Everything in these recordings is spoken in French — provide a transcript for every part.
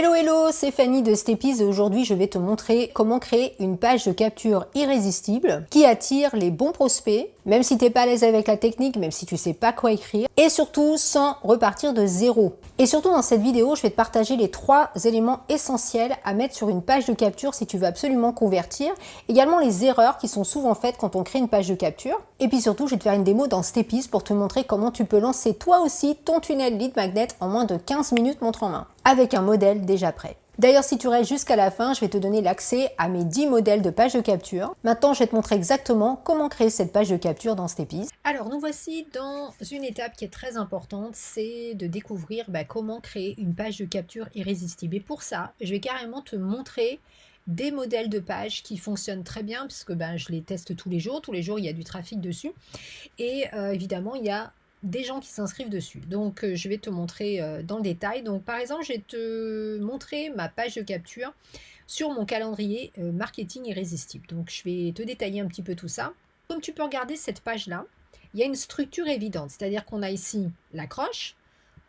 Hello hello, c'est Fanny de Steppies et aujourd'hui je vais te montrer comment créer une page de capture irrésistible qui attire les bons prospects, même si tu n'es pas à l'aise avec la technique, même si tu sais pas quoi écrire, et surtout sans repartir de zéro. Et surtout dans cette vidéo, je vais te partager les 3 éléments essentiels à mettre sur une page de capture si tu veux absolument convertir, également les erreurs qui sont souvent faites quand on crée une page de capture, et puis surtout je vais te faire une démo dans Steppies pour te montrer comment tu peux lancer toi aussi ton tunnel lead magnet en moins de 15 minutes montre en main, avec un modèle déjà prêt. D'ailleurs, si tu restes jusqu'à la fin, je vais te donner l'accès à mes 10 modèles de page de capture. Maintenant, je vais te montrer exactement comment créer cette page de capture dans Steppies. Alors, nous voici dans une étape qui est très importante, c'est de découvrir comment créer une page de capture irrésistible. Et pour ça, je vais carrément te montrer des modèles de pages qui fonctionnent très bien, puisque je les teste tous les jours il y a du trafic dessus. Et évidemment, il y a des gens qui s'inscrivent dessus. Donc, je vais te montrer dans le détail. Donc, par exemple, je vais te montrer ma page de capture sur mon calendrier marketing irrésistible. Donc, je vais te détailler un petit peu tout ça. Comme tu peux regarder cette page-là, il y a une structure évidente. C'est-à-dire qu'on a ici l'accroche,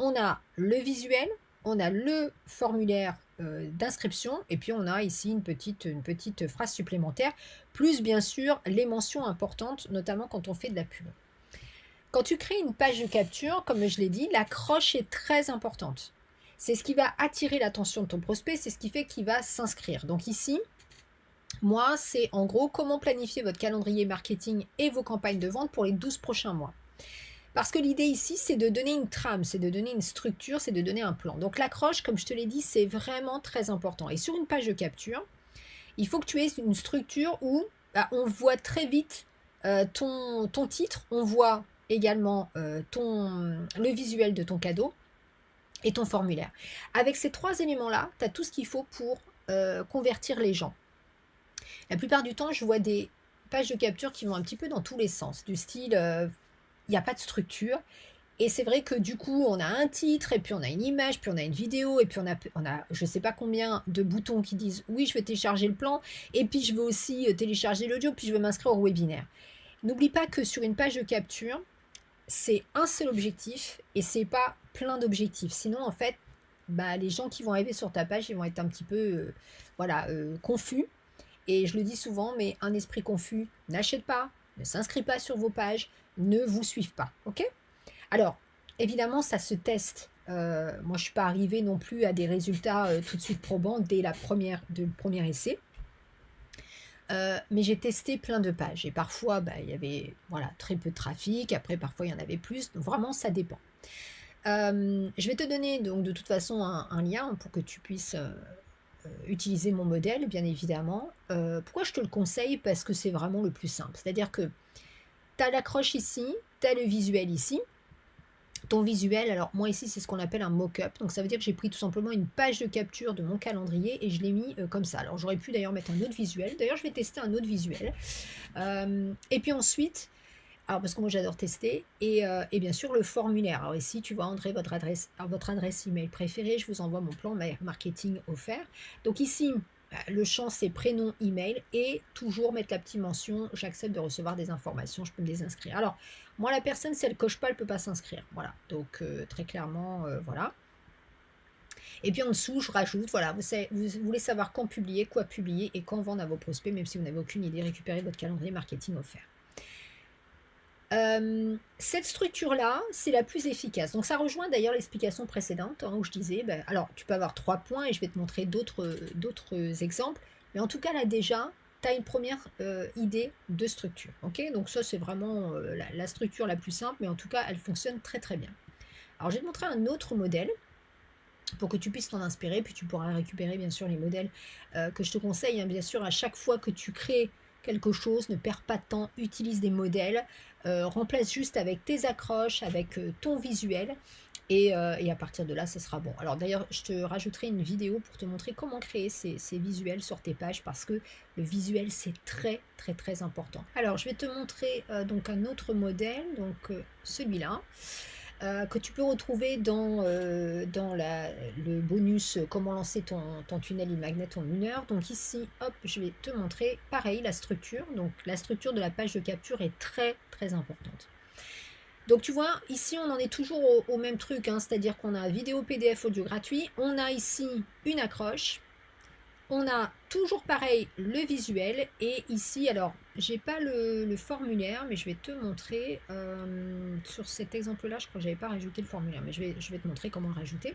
on a le visuel, on a le formulaire d'inscription et puis on a ici une petite phrase supplémentaire, plus bien sûr les mentions importantes, notamment quand on fait de la pub. Quand tu crées une page de capture, comme je l'ai dit, l'accroche est très importante. C'est ce qui va attirer l'attention de ton prospect, c'est ce qui fait qu'il va s'inscrire. Donc ici, moi, c'est en gros comment planifier votre calendrier marketing et vos campagnes de vente pour les 12 prochains mois. Parce que l'idée ici, c'est de donner une trame, c'est de donner une structure, c'est de donner un plan. Donc l'accroche, comme je te l'ai dit, c'est vraiment très important. Et sur une page de capture, il faut que tu aies une structure où on voit très vite ton titre, on voit également le visuel de ton cadeau et ton formulaire. Avec ces 3 éléments-là, tu as tout ce qu'il faut pour convertir les gens. La plupart du temps, je vois des pages de capture qui vont un petit peu dans tous les sens, du style, il n'y a pas de structure. Et c'est vrai que du coup, on a un titre, et puis on a une image, puis on a une vidéo, et puis on a je ne sais pas combien de boutons qui disent « Oui, je veux télécharger le plan, et puis je veux aussi télécharger l'audio, puis je veux m'inscrire au webinaire. » N'oublie pas que sur une page de capture, c'est un seul objectif, et c'est pas plein d'objectifs. Sinon, en fait, les gens qui vont arriver sur ta page, ils vont être un petit peu confus. Et je le dis souvent, mais un esprit confus n'achète pas, ne s'inscrit pas sur vos pages, ne vous suivent pas. Ok ? Alors, évidemment, ça se teste. Moi, je ne suis pas arrivée non plus à des résultats tout de suite probants dès le premier essai. Mais j'ai testé plein de pages. Et parfois, il y avait très peu de trafic. Après, parfois, il y en avait plus. Donc, vraiment, ça dépend. Je vais te donner donc de toute façon un lien pour que tu puisses utiliser mon modèle, bien évidemment. Pourquoi je te le conseille? Parce que c'est vraiment le plus simple. C'est-à-dire que tu as l'accroche ici, tu as le visuel ici. Ton visuel, alors moi ici c'est ce qu'on appelle un mock-up, donc ça veut dire que j'ai pris tout simplement une page de capture de mon calendrier et je l'ai mis comme ça. Alors j'aurais pu d'ailleurs mettre un autre visuel, d'ailleurs je vais tester un autre visuel. Et puis ensuite, alors parce que moi j'adore tester, et bien sûr le formulaire. Alors ici tu vas entrer votre adresse email préférée, je vous envoie mon plan marketing offert. Donc ici, le champ c'est prénom, email, et toujours mettre la petite mention j'accepte de recevoir des informations, je peux me désinscrire. Alors moi la personne si elle coche pas, elle peut pas s'inscrire. Voilà, donc très clairement voilà. Et puis en dessous je rajoute, voilà, vous voulez savoir quand publier, quoi publier et quand vendre à vos prospects, même si vous n'avez aucune idée, récupérez votre calendrier marketing offert. Cette structure-là, c'est la plus efficace. Donc ça rejoint d'ailleurs l'explication précédente où je disais, alors tu peux avoir 3 points et je vais te montrer d'autres exemples. Mais en tout cas, là déjà, tu as une première idée de structure. Okay, donc ça, c'est vraiment la structure la plus simple, mais en tout cas, elle fonctionne très très bien. Alors je vais te montrer un autre modèle pour que tu puisses t'en inspirer, puis tu pourras récupérer bien sûr les modèles que je te conseille. Bien sûr, à chaque fois que tu crées quelque chose, ne perds pas de temps, utilise des modèles, remplace juste avec tes accroches, avec ton visuel, et à partir de là, ce sera bon. Alors d'ailleurs, je te rajouterai une vidéo pour te montrer comment créer ces visuels sur tes pages, parce que le visuel, c'est très très très important. Alors, je vais te montrer donc un autre modèle, donc celui-là. Que tu peux retrouver dans le bonus comment lancer ton tunnel e-magnet en 1 heure. Donc ici, hop, je vais te montrer pareil la structure. Donc la structure de la page de capture est très très importante. Donc tu vois, ici on en est toujours au même truc, hein, c'est-à-dire qu'on a vidéo, PDF, audio gratuit, on a ici une accroche, on a toujours pareil le visuel, et ici, alors j'ai pas le formulaire, mais je vais te montrer, sur cet exemple-là, je crois que j'avais pas rajouté le formulaire, mais je vais te montrer comment le rajouter.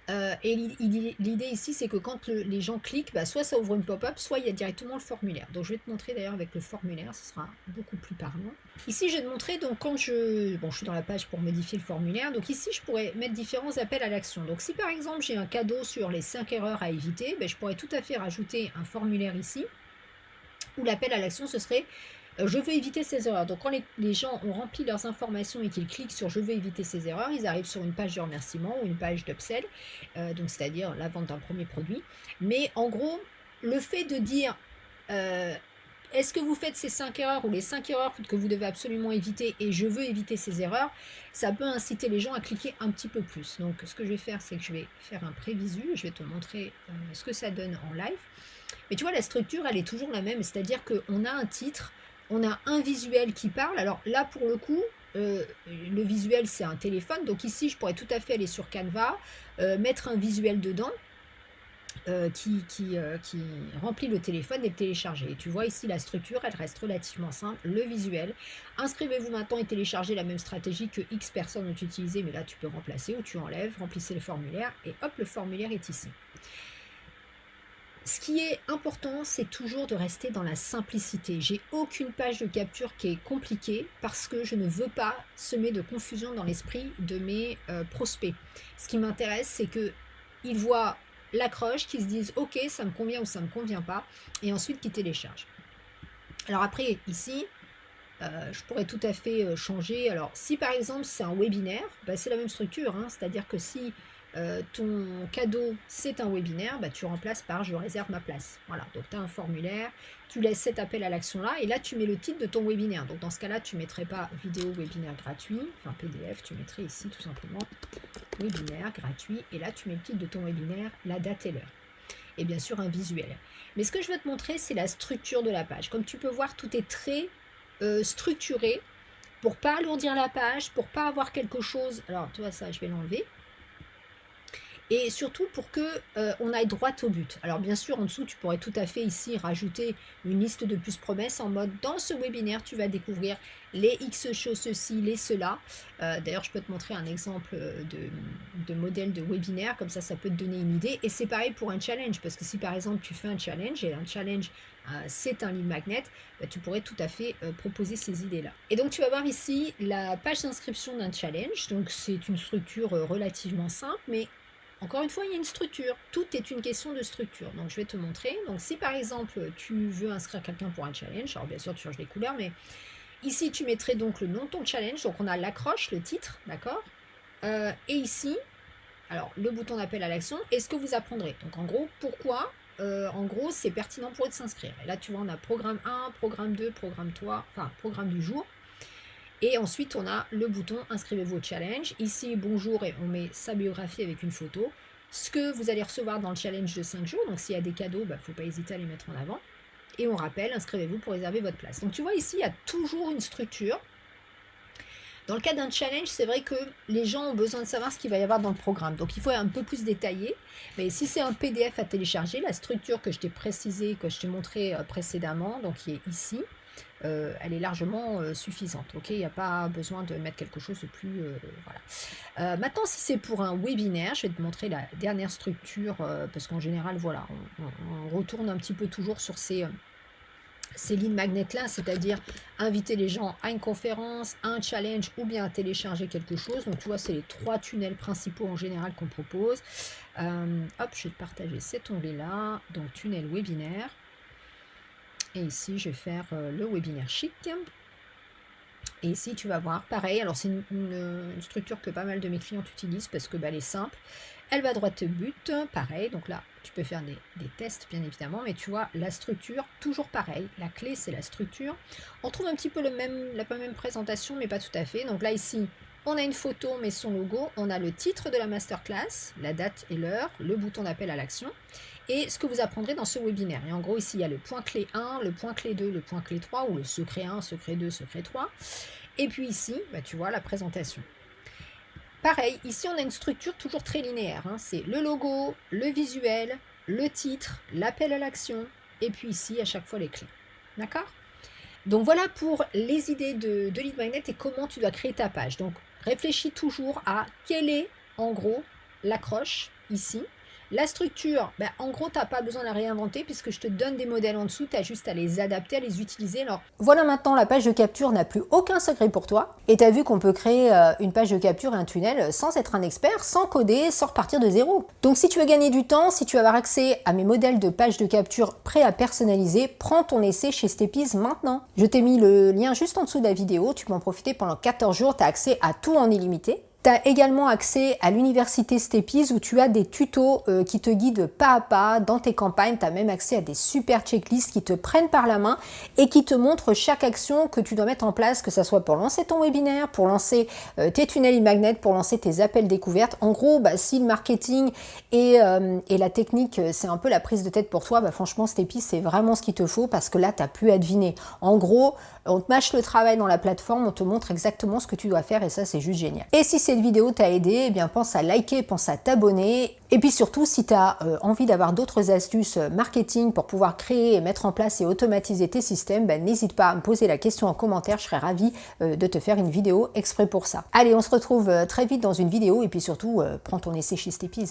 Et l'idée ici, c'est que quand les gens cliquent, bah, soit ça ouvre une pop-up, soit il y a directement le formulaire. Donc je vais te montrer d'ailleurs avec le formulaire, ce sera beaucoup plus parlant. Ici, je vais te montrer, donc quand je suis dans la page pour modifier le formulaire, donc ici, je pourrais mettre différents appels à l'action. Donc si par exemple, j'ai un cadeau sur les 5 erreurs à éviter, ben, je pourrais tout à fait rajouter un formulaire ici, où l'appel à l'action, ce serait je veux éviter ces erreurs. Donc quand les gens ont rempli leurs informations et qu'ils cliquent sur je veux éviter ces erreurs, ils arrivent sur une page de remerciement ou une page d'upsell, donc c'est-à-dire la vente d'un premier produit. Mais en gros, le fait de dire est-ce que vous faites ces 5 erreurs ou les 5 erreurs que vous devez absolument éviter et je veux éviter ces erreurs, ça peut inciter les gens à cliquer un petit peu plus. Donc ce que je vais faire, c'est que je vais faire un prévisu, je vais te montrer ce que ça donne en live. Mais tu vois, la structure, elle est toujours la même, c'est-à-dire qu'on a un titre, on a un visuel qui parle. Alors là, pour le coup, le visuel, c'est un téléphone. Donc ici, je pourrais tout à fait aller sur Canva, mettre un visuel dedans qui remplit le téléphone et le télécharger. Et tu vois ici, la structure, elle reste relativement simple. Le visuel. Inscrivez-vous maintenant et téléchargez la même stratégie que X personnes ont utilisé. Mais là, tu peux remplacer ou tu enlèves. Remplissez le formulaire et hop, le formulaire est ici. Ce qui est important, c'est toujours de rester dans la simplicité. J'ai aucune page de capture qui est compliquée parce que je ne veux pas semer de confusion dans l'esprit de mes prospects. Ce qui m'intéresse, c'est qu'ils voient l'accroche, qu'ils se disent « Ok, ça me convient ou ça ne me convient pas » et ensuite qu'ils téléchargent. Alors après, ici, je pourrais tout à fait changer. Alors si par exemple c'est un webinaire, bah, c'est la même structure, hein, c'est-à-dire que si ton cadeau c'est un webinaire, bah, tu remplaces par je réserve ma place. Voilà, donc tu as un formulaire, tu laisses cet appel à l'action là et là tu mets le titre de ton webinaire. Donc dans ce cas-là, tu ne mettrais pas vidéo webinaire gratuit, enfin PDF, tu mettrais ici tout simplement webinaire gratuit et là tu mets le titre de ton webinaire, la date et l'heure. Et bien sûr un visuel. Mais ce que je veux te montrer, c'est la structure de la page. Comme tu peux voir, tout est très structuré pour pas alourdir la page, pour pas avoir quelque chose. Alors tu vois ça, je vais l'enlever. Et surtout pour que on aille droit au but. Alors bien sûr, en dessous, tu pourrais tout à fait ici rajouter une liste de plus promesses en mode dans ce webinaire, tu vas découvrir les X choses, ceci, les cela. D'ailleurs, je peux te montrer un exemple de modèle de webinaire, comme ça peut te donner une idée. Et c'est pareil pour un challenge, parce que si par exemple tu fais un challenge, et un challenge c'est un lead magnet, bah, tu pourrais tout à fait proposer ces idées-là. Et donc tu vas voir ici la page d'inscription d'un challenge. Donc c'est une structure relativement simple, mais encore une fois, il y a une structure. Tout est une question de structure. Donc, je vais te montrer. Donc, si par exemple, tu veux inscrire quelqu'un pour un challenge, alors bien sûr, tu changes les couleurs, mais ici, tu mettrais donc le nom de ton challenge. Donc, on a l'accroche, le titre, d'accord. Et ici, alors, le bouton d'appel à l'action et ce que vous apprendrez. Donc, en gros, pourquoi en gros, c'est pertinent pour eux de s'inscrire. Et là, tu vois, on a programme 1, programme 2, programme 3, enfin, programme du jour. Et ensuite, on a le bouton inscrivez-vous au challenge. Ici, bonjour, et on met sa biographie avec une photo. Ce que vous allez recevoir dans le challenge de 5 jours. Donc, s'il y a des cadeaux, il ne faut pas hésiter à les mettre en avant. Et on rappelle, inscrivez-vous pour réserver votre place. Donc, tu vois, ici, il y a toujours une structure. Dans le cas d'un challenge, c'est vrai que les gens ont besoin de savoir ce qu'il va y avoir dans le programme. Donc, il faut un peu plus détaillé. Mais si c'est un PDF à télécharger, la structure que je t'ai précisée, que je t'ai montrée précédemment, donc qui est ici, elle est largement suffisante. Ok, il n'y a pas besoin de mettre quelque chose de plus. Voilà. Maintenant, si c'est pour un webinaire, je vais te montrer la dernière structure parce qu'en général, voilà, on retourne un petit peu toujours sur ces lead magnets là, c'est-à-dire inviter les gens à une conférence, à un challenge ou bien à télécharger quelque chose. Donc tu vois, c'est les 3 tunnels principaux en général qu'on propose. Hop, je vais te partager cet onglet là, donc tunnel webinaire. Et ici, je vais faire le webinaire chic. Et ici, tu vas voir, pareil, alors c'est une structure que pas mal de mes clients utilisent parce que elle est simple. Elle va droit au but, pareil. Donc là, tu peux faire des tests, bien évidemment. Mais tu vois, la structure, toujours pareil. La clé, c'est la structure. On trouve un petit peu la même présentation, mais pas tout à fait. Donc là, ici, on a une photo, mais son logo. On a le titre de la masterclass, la date et l'heure, le bouton d'appel à l'action et ce que vous apprendrez dans ce webinaire. Et en gros, ici, il y a le point clé 1, le point clé 2, le point clé 3, ou le secret 1, secret 2, secret 3. Et puis ici, bah, tu vois la présentation. Pareil, ici on a une structure toujours très linéaire, hein. C'est le logo, le visuel, le titre, l'appel à l'action, et puis ici à chaque fois les clés. D'accord? Donc voilà pour les idées de lead magnet et comment tu dois créer ta page. Donc réfléchis toujours à quelle est en gros l'accroche ici. La structure, ben, en gros, tu n'as pas besoin de la réinventer puisque je te donne des modèles en dessous, tu as juste à les adapter, à les utiliser. Alors voilà, maintenant la page de capture n'a plus aucun secret pour toi. Et tu as vu qu'on peut créer une page de capture et un tunnel sans être un expert, sans coder, sans repartir de zéro. Donc si tu veux gagner du temps, si tu veux avoir accès à mes modèles de page de capture prêts à personnaliser, prends ton essai chez Steppies maintenant. Je t'ai mis le lien juste en dessous de la vidéo, tu peux en profiter pendant 14 jours, tu as accès à tout en illimité. Tu as également accès à l'université Steppies où tu as des tutos qui te guident pas à pas dans tes campagnes. Tu as même accès à des super checklists qui te prennent par la main et qui te montrent chaque action que tu dois mettre en place, que ce soit pour lancer ton webinaire, pour lancer tes tunnels e-magnet, pour lancer tes appels découvertes. En gros, bah, si le marketing et la technique, c'est un peu la prise de tête pour toi, bah, franchement, Steppies, c'est vraiment ce qu'il te faut parce que là, tu n'as plus à deviner. En gros, on te mâche le travail dans la plateforme, on te montre exactement ce que tu dois faire et ça, c'est juste génial. Et si cette vidéo t'a aidé, eh bien pense à liker, pense à t'abonner. Et puis surtout, si tu as envie d'avoir d'autres astuces marketing pour pouvoir créer, mettre en place et automatiser tes systèmes, ben, n'hésite pas à me poser la question en commentaire, je serais ravie de te faire une vidéo exprès pour ça. Allez, on se retrouve très vite dans une vidéo et puis surtout, prends ton essai chez Steppies.